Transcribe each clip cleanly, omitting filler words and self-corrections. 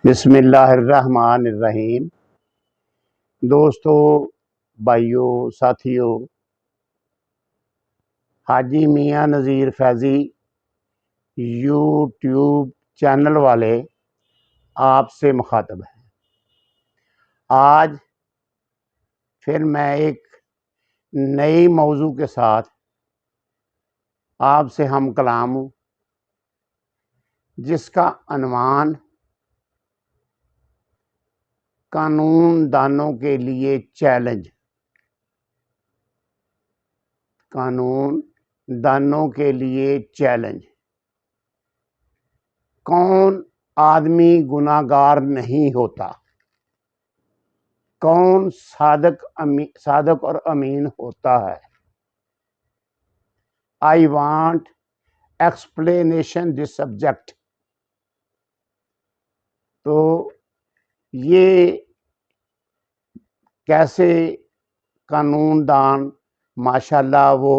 بسم اللہ الرحمن الرحیم۔ دوستو، بھائیوں، ساتھیوں، حاجی میاں نذیر فیضی یوٹیوب چینل والے آپ سے مخاطب ہیں۔ آج پھر میں ایک نئی موضوع کے ساتھ آپ سے ہم کلام ہوں، جس کا عنوان قانون دانوں کے لیے چیلنج۔ قانون دانوں کے لیے چیلنج۔ کون آدمی گناہ گار نہیں ہوتا؟ کون صادق اور امین ہوتا ہے؟ I want explanation this subject۔ تو یہ کیسے قانون دان ماشاءاللہ وہ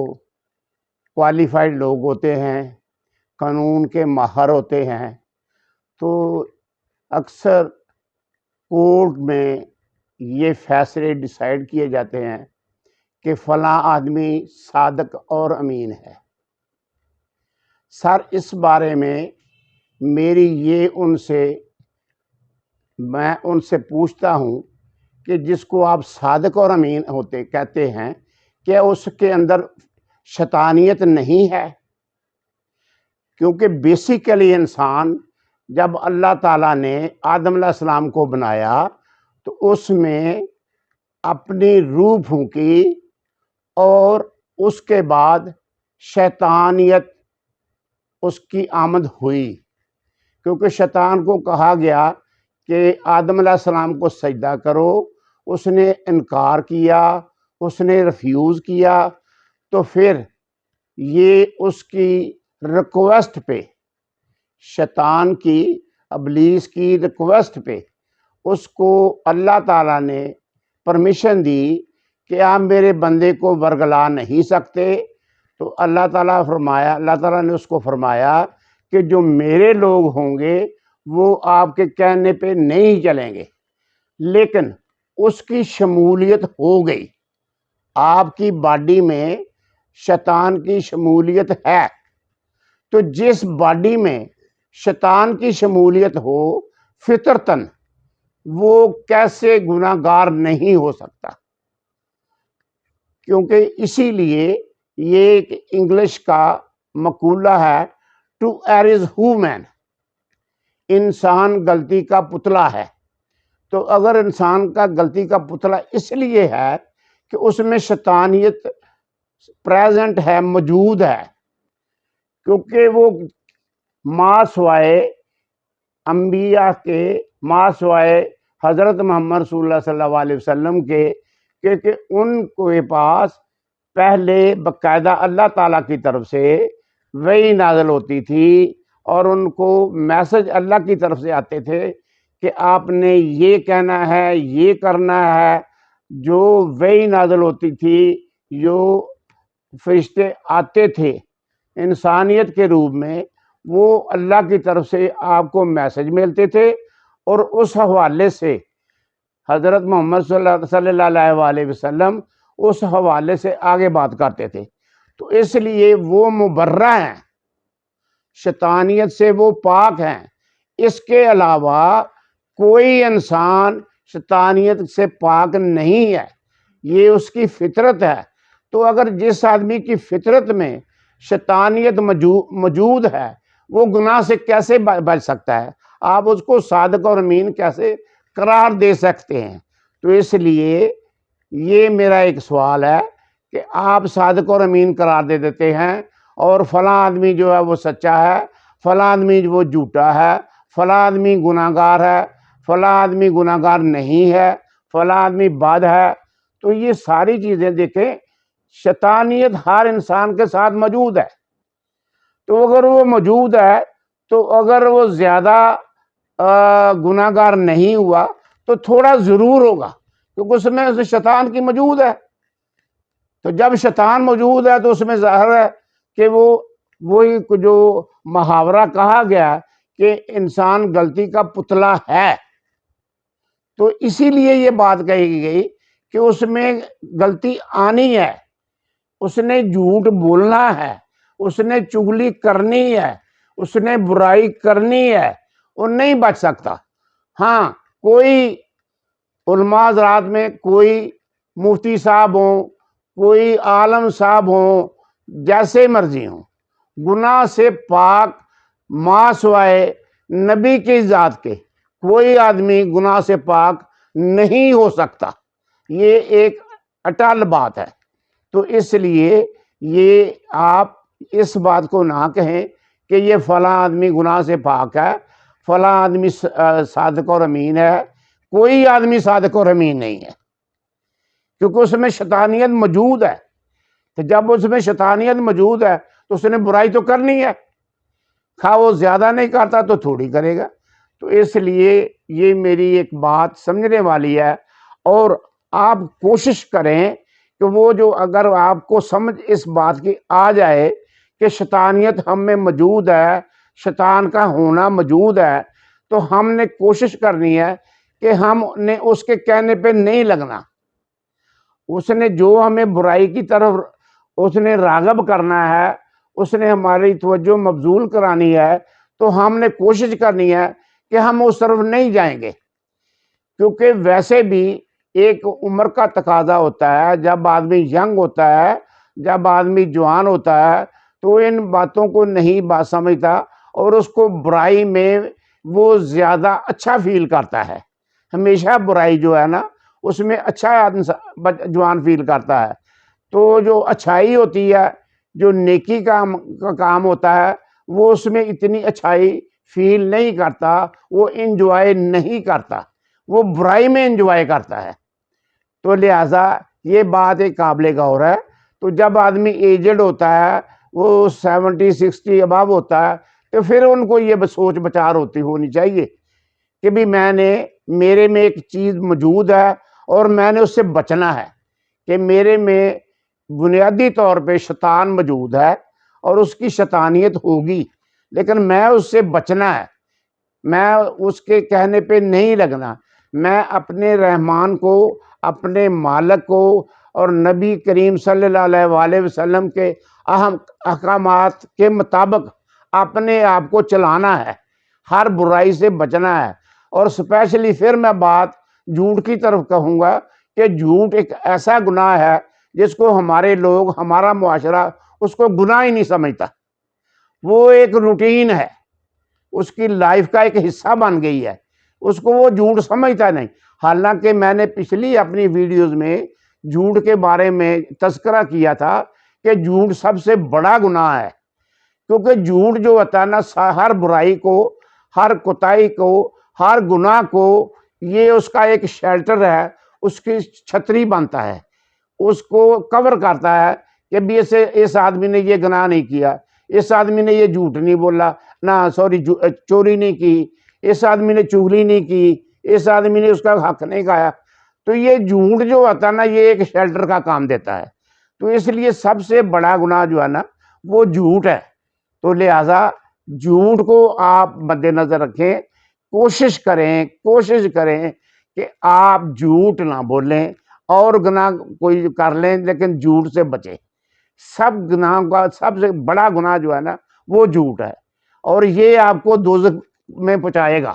کوالیفائڈ لوگ ہوتے ہیں، قانون کے ماہر ہوتے ہیں، تو اکثر کورٹ میں یہ فیصلے ڈیسائیڈ کیے جاتے ہیں کہ فلاں آدمی صادق اور امین ہے۔ سر، اس بارے میں میں ان سے پوچھتا ہوں کہ جس کو آپ صادق اور امین ہوتے کہتے ہیں، کیا اس کے اندر شیطانیت نہیں ہے؟ کیونکہ بیسیکلی انسان جب اللہ تعالیٰ نے آدم علیہ السلام کو بنایا تو اس میں اپنی روح پھونکی اور اس کے بعد شیطانیت اس کی آمد ہوئی، کیونکہ شیطان کو کہا گیا کہ آدم علیہ السلام کو سجدہ کرو، اس نے انکار کیا، اس نے ریفیوز کیا، تو پھر یہ اس کی ریکویسٹ پہ، شیطان کی، ابلیس کی ریکویسٹ پہ اس کو اللہ تعالیٰ نے پرمیشن دی کہ آپ میرے بندے کو ورگلا نہیں سکتے۔ تو اللہ تعالیٰ نے اس کو فرمایا کہ جو میرے لوگ ہوں گے وہ آپ کے کہنے پہ نہیں چلیں گے، لیکن اس کی شمولیت ہو گئی۔ آپ کی باڈی میں شیطان کی شمولیت ہے، تو جس باڈی میں شیطان کی شمولیت ہو فطرتاً، وہ کیسے گناہ گار نہیں ہو سکتا؟ کیونکہ اسی لیے یہ ایک انگلش کا مقولہ ہے، ٹو ایئر از ہیومن، انسان غلطی کا پتلا ہے۔ تو اگر انسان کا غلطی کا پتلا اس لیے ہے کہ اس میں شیطانیت پریزنٹ ہے، موجود ہے، کیونکہ وہ ماں سوائے انبیاء کے، ماں سوائے حضرت محمد صلی اللہ علیہ وسلم کے، کہ ان کے پاس پہلے باقاعدہ اللہ تعالیٰ کی طرف سے وحی نازل ہوتی تھی اور ان کو میسج اللہ کی طرف سے آتے تھے کہ آپ نے یہ کہنا ہے، یہ کرنا ہے۔ جو وحی نازل ہوتی تھی، جو فرشتے آتے تھے انسانیت کے روپ میں، وہ اللہ کی طرف سے آپ کو میسج ملتے تھے، اور اس حوالے سے حضرت محمد صلی اللہ علیہ وسلم اس حوالے سے آگے بات کرتے تھے۔ تو اس لیے وہ مبرہ ہیں، شیطانیت سے وہ پاک ہیں۔ اس کے علاوہ کوئی انسان شیطانیت سے پاک نہیں ہے، یہ اس کی فطرت ہے۔ تو اگر جس آدمی کی فطرت میں شیطانیت موجود ہے، وہ گناہ سے کیسے بچ سکتا ہے؟ آپ اس کو صادق اور امین کیسے قرار دے سکتے ہیں؟ تو اس لیے یہ میرا ایک سوال ہے کہ آپ صادق اور امین قرار دے دیتے ہیں، اور فلاں آدمی جو ہے وہ سچا ہے، فلاں آدمی وہ جھوٹا ہے، فلاں آدمی گناہ گار ہے، فلاں آدمی گناہ گار نہیں ہے، فلاں آدمی بد ہے۔ تو یہ ساری چیزیں دیکھیں، شیطانیت ہر انسان کے ساتھ موجود ہے۔ تو اگر وہ موجود ہے، تو اگر وہ زیادہ گناہ گار نہیں ہوا تو تھوڑا ضرور ہوگا، کیونکہ اس میں شیطان کی موجود ہے۔ تو جب شیطان موجود ہے تو اس میں ظاہر ہے کہ وہی جو محاورہ کہا گیا کہ انسان غلطی کا پتلا ہے، تو اسی لیے یہ بات کہی گئی کہ اس میں غلطی آنی ہے، اس نے جھوٹ بولنا ہے، اس نے چغلی کرنی ہے، اس نے برائی کرنی ہے، وہ نہیں بچ سکتا۔ ہاں، کوئی علماء حضرات میں کوئی مفتی صاحب ہوں، کوئی عالم صاحب ہوں، جیسے مرضی ہوں، گناہ سے پاک ماں سوائے نبی کی ذات کے کوئی آدمی گناہ سے پاک نہیں ہو سکتا، یہ ایک اٹل بات ہے۔ تو اس لیے یہ آپ اس بات کو نہ کہیں کہ یہ فلاں آدمی گناہ سے پاک ہے، فلاں آدمی صادق اور امین ہے۔ کوئی آدمی صادق اور امین نہیں ہے، کیونکہ اس میں شیطانیت موجود ہے۔ تو جب اس میں شیطانیت موجود ہے تو اس نے برائی تو کرنی ہے، خواہ وہ زیادہ نہیں کرتا تو تھوڑی کرے گا۔ تو اس لیے یہ میری ایک بات سمجھنے والی ہے، اور آپ کوشش کریں کہ وہ جو اگر آپ کو سمجھ اس بات کی آ جائے کہ شیطانیت ہم میں موجود ہے، شیطان کا ہونا موجود ہے، تو ہم نے کوشش کرنی ہے کہ ہم نے اس کے کہنے پہ نہیں لگنا۔ اس نے جو ہمیں برائی کی طرف اس نے راغب کرنا ہے، اس نے ہماری توجہ مبذول کرانی ہے، تو ہم نے کوشش کرنی ہے کہ ہم اس طرف نہیں جائیں گے، کیونکہ ویسے بھی ایک عمر کا تقاضا ہوتا ہے، جب آدمی ینگ ہوتا ہے، جب آدمی جوان ہوتا ہے تو ان باتوں کو نہیں بات سمجھتا، اور اس کو برائی میں وہ زیادہ اچھا فیل کرتا ہے۔ ہمیشہ برائی جو ہے نا اس میں اچھا جوان فیل کرتا ہے۔ تو جو اچھائی ہوتی ہے، جو نیکی کا کام ہوتا ہے، وہ اس میں اتنی اچھائی فیل نہیں کرتا، وہ انجوائے نہیں کرتا، وہ برائی میں انجوائے کرتا ہے۔ تو لہٰذا یہ بات ایک قابل غور ہے۔ تو جب آدمی ایجڈ ہوتا ہے، وہ 70-60 ابو ہوتا ہے، تو پھر ان کو یہ سوچ بچار ہونی چاہیے کہ بھی میرے میں ایک چیز موجود ہے اور میں نے اس سے بچنا ہے، کہ میرے میں بنیادی طور پہ شیطان موجود ہے اور اس کی شیطانیت ہوگی، لیکن میں اس سے بچنا ہے، میں اس کے کہنے پہ نہیں لگنا، میں اپنے رحمان کو، اپنے مالک کو اور نبی کریم صلی اللہ علیہ وسلم کے اہم احکامات کے مطابق اپنے آپ کو چلانا ہے، ہر برائی سے بچنا ہے۔ اور اسپیشلی پھر میں بات جھوٹ کی طرف کہوں گا کہ جھوٹ ایک ایسا گناہ ہے جس کو ہمارے لوگ، ہمارا معاشرہ اس کو گناہ ہی نہیں سمجھتا، وہ ایک روٹین ہے، اس کی لائف کا ایک حصہ بن گئی ہے، اس کو وہ جھوٹ سمجھتا نہیں۔ حالانکہ میں نے پچھلی اپنی ویڈیوز میں جھوٹ کے بارے میں تذکرہ کیا تھا کہ جھوٹ سب سے بڑا گناہ ہے، کیونکہ جھوٹ جو ہوتا ہے نا، ہر برائی کو، ہر کوتاہی کو، ہر گناہ کو، یہ اس کا ایک شیلٹر ہے، اس کی چھتری بنتا ہے، اس کو کور کرتا ہے کہ بھی اس آدمی نے یہ گناہ نہیں کیا، اس آدمی نے یہ جھوٹ نہیں بولا، چوری نہیں کی، اس آدمی نے چغلی نہیں کی، اس آدمی نے اس کا حق نہیں کھایا۔ تو یہ جھوٹ جو ہوتا ہے نا، یہ ایک شیلٹر کا کام دیتا ہے۔ تو اس لیے سب سے بڑا گناہ جو ہے نا وہ جھوٹ ہے۔ تو لہٰذا جھوٹ کو آپ مد نظر رکھیں، کوشش کریں کہ آپ جھوٹ نہ بولیں، اور گناہ کوئی کر لیں لیکن جھوٹ سے بچیں۔ سب گناہوں کا سب سے بڑا گناہ جو ہے نا وہ جھوٹ ہے، اور یہ آپ کو دوزخ میں پہنچائے گا۔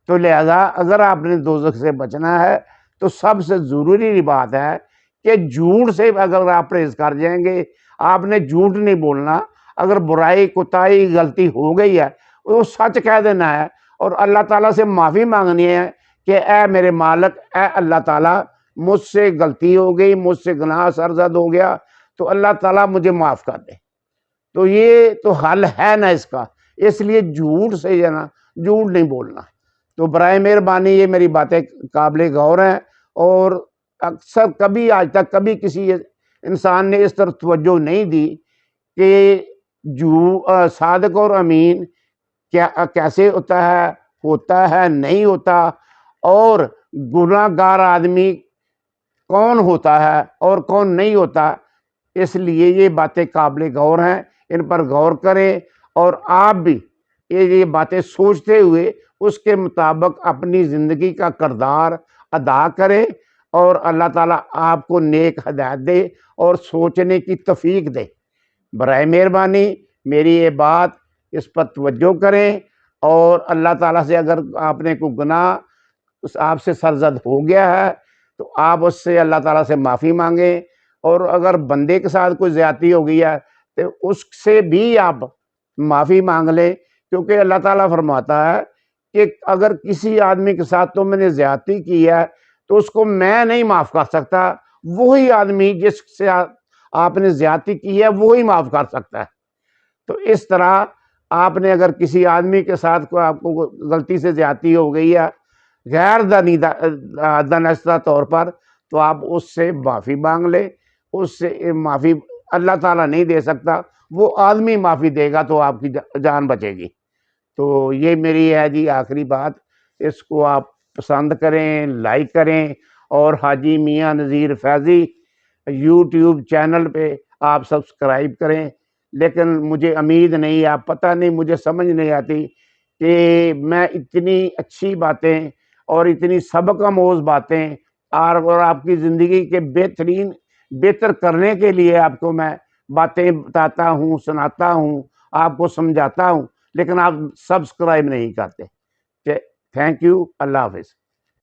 تو لہذا اگر آپ نے دوزخ سے بچنا ہے تو سب سے ضروری بات ہے کہ جھوٹ سے اگر آپ پرہیز کر جائیں گے، آپ نے جھوٹ نہیں بولنا، اگر برائی، کوتاہی، غلطی ہو گئی ہے وہ سچ کہہ دینا ہے، اور اللہ تعالیٰ سے معافی مانگنی ہے کہ اے میرے مالک، اے اللہ تعالیٰ، مجھ سے غلطی ہو گئی، مجھ سے گناہ سرزد ہو گیا، تو اللہ تعالیٰ مجھے معاف کر دے۔ تو یہ تو حل ہے نا اس کا، اس لیے جھوٹ سے جو نا جھوٹ نہیں بولنا۔ تو برائے مہربانی یہ میری باتیں قابل غور ہیں، اور اکثر کبھی آج تک کبھی کسی انسان نے اس طرف توجہ نہیں دی کہ صادق اور امین کیسے ہوتا ہے نہیں ہوتا، اور گناہ گار آدمی کون ہوتا ہے اور کون نہیں ہوتا۔ اس لیے یہ باتیں قابل غور ہیں، ان پر غور کریں، اور آپ بھی یہ باتیں سوچتے ہوئے اس کے مطابق اپنی زندگی کا کردار ادا کریں، اور اللہ تعالیٰ آپ کو نیک ہدایت دے اور سوچنے کی توفیق دے۔ برائے مہربانی میری یہ بات اس پر توجہ کریں، اور اللہ تعالیٰ سے اگر آپ نے کوئی گناہ آپ سے سرزد ہو گیا ہے تو آپ اس سے اللہ تعالیٰ سے معافی مانگیں، اور اگر بندے کے ساتھ کوئی زیادتی ہو گئی ہے تو اس سے بھی آپ معافی مانگ لیں، کیونکہ اللہ تعالیٰ فرماتا ہے کہ اگر کسی آدمی کے ساتھ تم نے زیادتی کی ہے تو اس کو میں نہیں معاف کر سکتا، وہی آدمی جس سے آپ نے زیادتی کی ہے وہی معاف کر سکتا ہے۔ تو اس طرح آپ نے اگر کسی آدمی کے ساتھ کوئی آپ کو غلطی سے زیادتی ہو گئی ہے غیر دانستہ طور پر، تو آپ اس سے معافی مانگ لیں۔ اس سے معافی اللہ تعالیٰ نہیں دے سکتا، وہ آدمی معافی دے گا تو آپ کی جان بچے گی۔ تو یہ میری ہے جی آخری بات، اس کو آپ پسند کریں، لائک کریں، اور حاجی میاں نذیر فیضی یوٹیوب چینل پہ آپ سبسکرائب کریں۔ لیکن مجھے امید نہیں، آپ پتہ نہیں مجھے سمجھ نہیں آتی کہ میں اتنی اچھی باتیں اور اتنی سبق آموز باتیں اور آپ کی زندگی کے بہتر کرنے کے لیے آپ کو میں باتیں بتاتا ہوں، سناتا ہوں، آپ کو سمجھاتا ہوں، لیکن آپ سبسکرائب نہیں کرتے۔ تھینک یو، اللہ حافظ۔